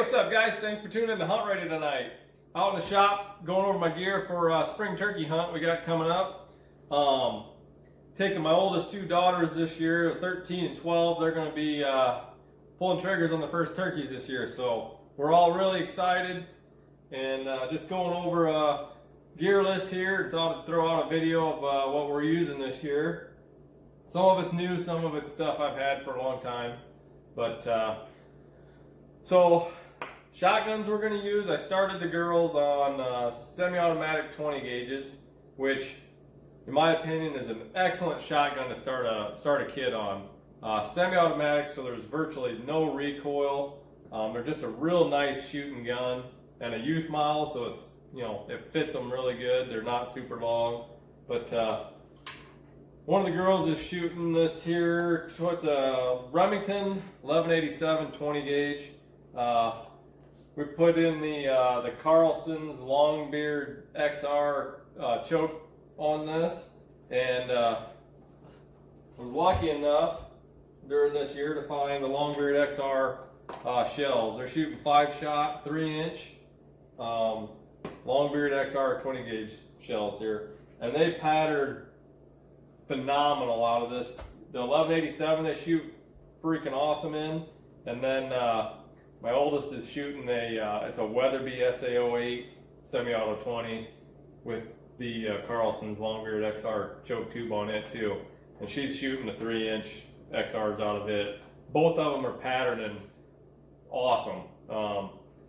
What's up guys? Thanks for tuning in to Hunt Ready tonight. Out in the shop, going over my gear for spring turkey hunt we got coming up. Taking my oldest two daughters this year, 13 and 12. They're going to be pulling triggers on the first turkeys this year. So we're all really excited and just going over a gear list here. Thought I'd throw out a video of what we're using this year. Some of it's new, some of it's stuff I've had for a long time. But so shotguns we're going to use. I started the girls on semi-automatic 20 gauges, which in my opinion is an excellent shotgun to start a kid on. Semi-automatic, so there's virtually no recoil. They're just a real nice shooting gun and a youth model, so it's, you know, it fits them really good. They're not super long, but one of the girls is shooting this here. It's a Remington 1187 20 gauge. We put in the Carlson's Longbeard XR choke on this, and was lucky enough during this year to find the Longbeard XR shells. They're shooting 5-shot, 3-inch Longbeard XR 20 gauge shells here, and they patterned phenomenal out of this. The 1187 they shoot freaking awesome in, and then my oldest is shooting it's a Weatherby SA08 semi-auto 20 with the Carlson's Longbeard XR choke tube on it too, and she's shooting the 3-inch XRs out of it. Both of them are patterned awesome.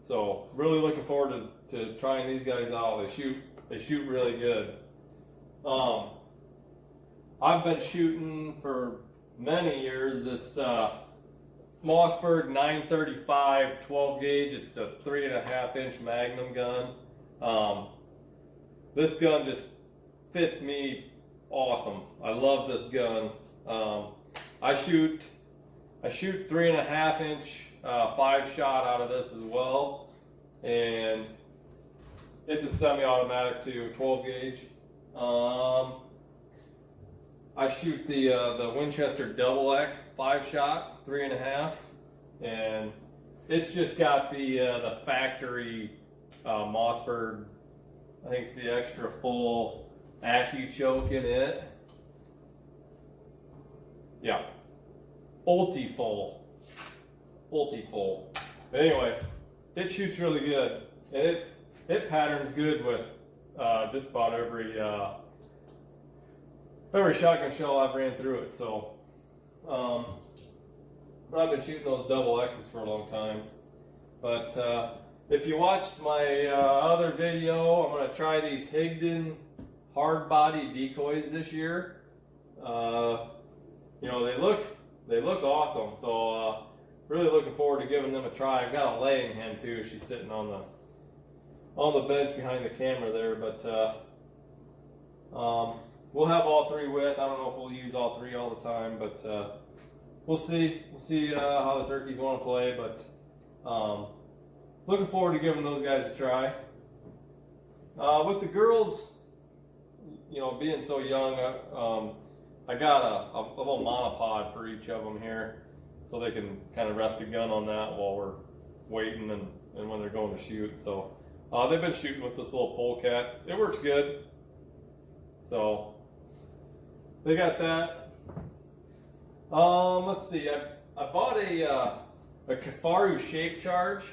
So really looking forward to trying these guys out. They shoot really good. I've been shooting for many years this Mossberg 935 12 gauge. It's the 3.5-inch Magnum gun. This gun just fits me awesome. I love this gun. I shoot 3.5-inch 5-shot out of this as well, and it's a semi-automatic too, 12 gauge. I shoot the Winchester Double X 5 shots, 3.5s, and it's just got the factory Mossberg. I think it's the extra full Accu choke in it. Yeah, ulti full. But anyway, it shoots really good, and it patterns good with just about every shotgun shell I've ran through it. So, but I've been shooting those double X's for a long time. But if you watched my other video, I'm going to try these Higdon hard body decoys this year. You know, they look awesome. So really looking forward to giving them a try. I've got a laying hen too. She's sitting on the bench behind the camera there. But we'll have all three with. I don't know if we'll use all three all the time, but we'll see. We'll see how the turkeys want to play. But looking forward to giving those guys a try. With the girls, you know, being so young, I got a little monopod for each of them here, so they can kind of rest the gun on that while we're waiting and when they're going to shoot. So they've been shooting with this little polecat. It works good. So they got that. Let's see. I bought a Kifaru shape charge.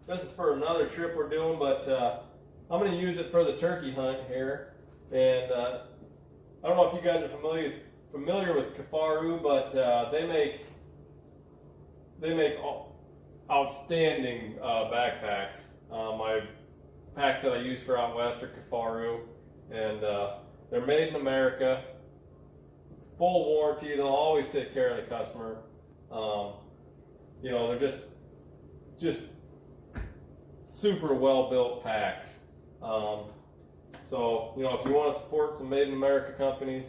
This is for another trip we're doing, but I'm going to use it for the turkey hunt here. And I don't know if you guys are familiar with Kifaru, but they make outstanding backpacks. My packs that I use for out west are Kifaru, and they're made in America. Full warranty. They'll always take care of the customer. You know, they're just super well built packs. So, you know, if you want to support some made in America companies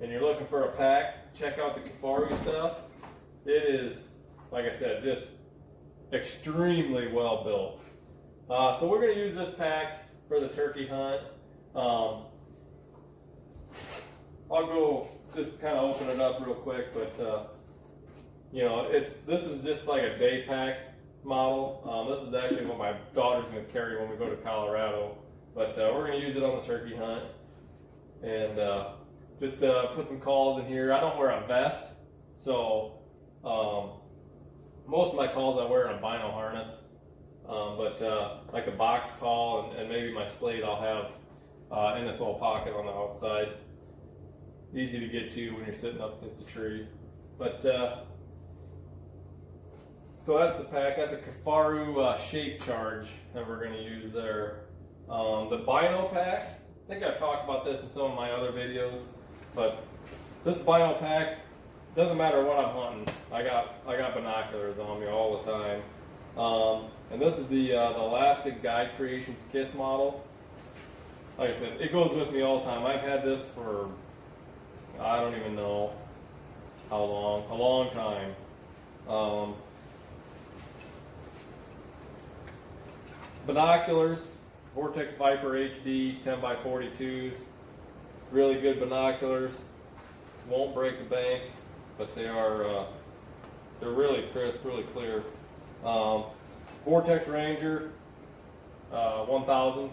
and you're looking for a pack, check out the Kifaru stuff. It is, like I said, just extremely well built. So we're going to use this pack for the turkey hunt. I'll go just kind of open it up real quick, but you know, this is just like a day pack. model. This is actually what my daughter's going to carry when we go to Colorado. But we're going to use it on the turkey hunt. And just put some calls in here. I don't wear a vest, so most of my calls I wear in a bino harness. But like the box call and maybe my slate I'll have in this little pocket on the outside. Easy to get to when you're sitting up against a tree. But so that's the pack. That's a Kafaru shape charge that we're going to use there. The bino pack, I think I've talked about this in some of my other videos, but this bino pack, doesn't matter what I'm hunting. I got binoculars on me all the time. And this is the Elastic Guide Creations KISS model. Like I said, it goes with me all the time. I've had this for, I don't even know how long, a long time. Binoculars, Vortex Viper HD 10x42s, really good binoculars. Won't break the bank, but they are they're really crisp, really clear. Vortex Ranger 1000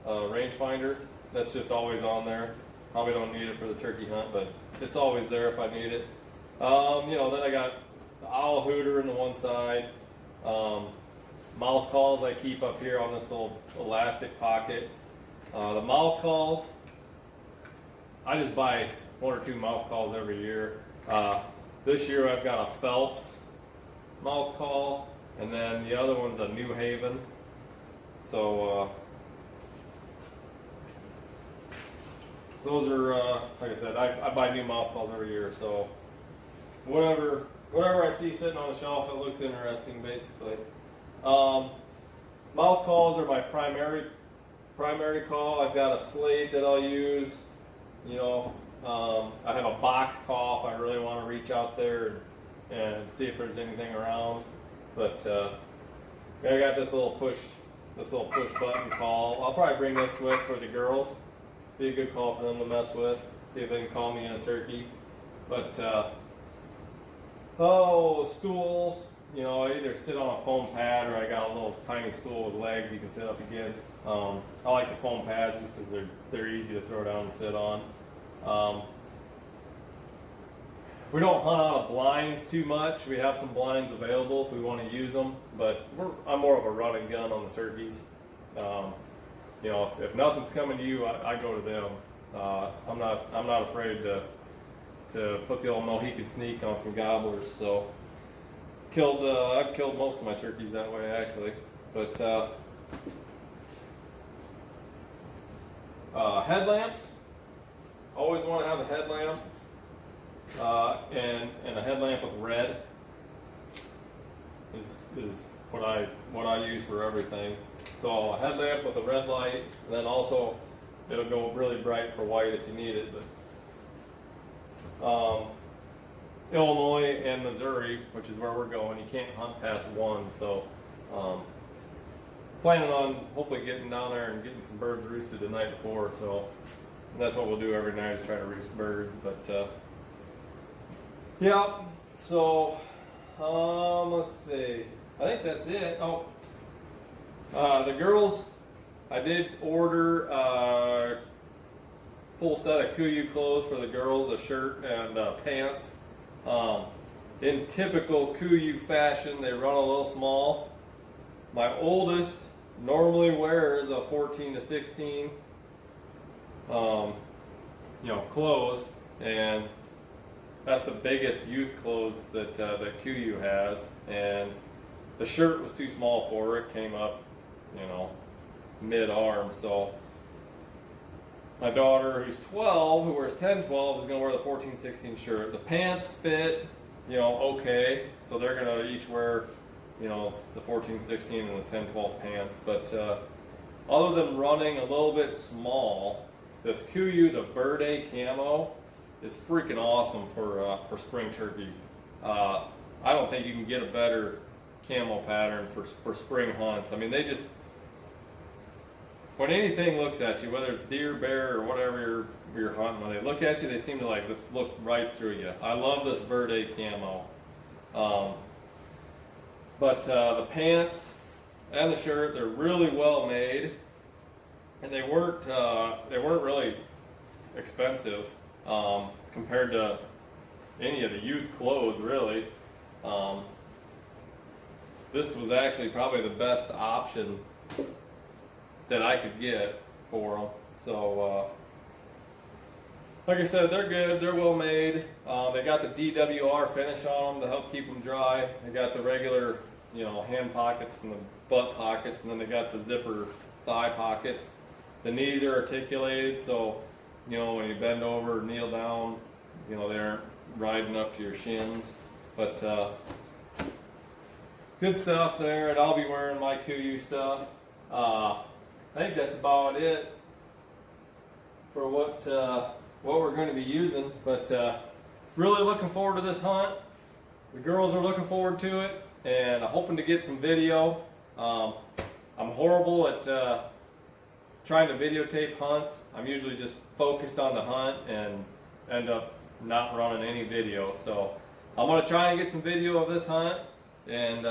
rangefinder. That's just always on there. Probably don't need it for the turkey hunt, but it's always there if I need it. You know, then I got the owl hooter in the one side. Mouth calls I keep up here on this little elastic pocket. The mouth calls, I just buy 1 or 2 mouth calls every year. This year I've got a Phelps mouth call, and then the other one's a New Haven. So those are, like I said, I buy new mouth calls every year. So whatever I see sitting on the shelf, it looks interesting, basically. Mouth calls are my primary call. I've got a slate that I'll use. You know, I have a box call if I really want to reach out there and see if there's anything around. But I got this little push button call. I'll probably bring this switch for the girls. Be a good call for them to mess with. See if they can call me in a turkey. But stools. You know, I either sit on a foam pad or I got a little tiny stool with legs you can sit up against. I like the foam pads just because they're easy to throw down and sit on. We don't hunt out of blinds too much. We have some blinds available if we want to use them, but I'm more of a run and gun on the turkeys. You know, if nothing's coming to you, I go to them. I'm not afraid to put the old Mohican sneak on some gobblers. So. I've killed most of my turkeys that way, actually. But headlamps, always want to have a headlamp, and a headlamp with red is what I use for everything. So a headlamp with a red light, and then also it'll go really bright for white if you need it. But Illinois and Missouri, which is where we're going, you can't hunt past 1, so planning on hopefully getting down there and getting some birds roosted the night before, so that's what we'll do every night is try to roost birds. But yeah, so let's see, I think that's it. The girls, I did order a full set of Kuiu clothes for the girls, a shirt and pants. In typical Kuiu fashion, they run a little small. My oldest normally wears a 14 to 16, clothes, and that's the biggest youth clothes that Kuiu has. And the shirt was too small for her. It came up, mid-arm. So my daughter, who's 12, who wears 10-12, is going to wear the 14-16 shirt. The pants fit, okay. So they're going to each wear, the 14-16 and the 10-12 pants. But other than running a little bit small, this Kuiu, the Verde camo, is freaking awesome for spring turkey. I don't think you can get a better camo pattern for spring hunts. I mean, they just, when anything looks at you, whether it's deer, bear, or whatever you're hunting, when they look at you, they seem to just look right through you. I love this Verde camo. But the pants and the shirt, they're really well made, and they weren't really expensive compared to any of the youth clothes, really. This was actually probably the best option that I could get for them. So, like I said, they're good. They're well made. They got the DWR finish on them to help keep them dry. They got the regular, hand pockets and the butt pockets, and then they got the zipper thigh pockets. The knees are articulated, so when you bend over or kneel down, they aren't riding up to your shins. But good stuff there, and I'll be wearing my KUIU stuff. I think that's about it for what we're going to be using. But really looking forward to this hunt. The girls are looking forward to it, and I'm hoping to get some video. I'm horrible at trying to videotape hunts. I'm usually just focused on the hunt and end up not running any video. So I'm going to try and get some video of this hunt, and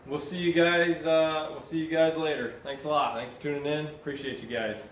we'll see you guys later. Thanks a lot. Thanks for tuning in. Appreciate you guys.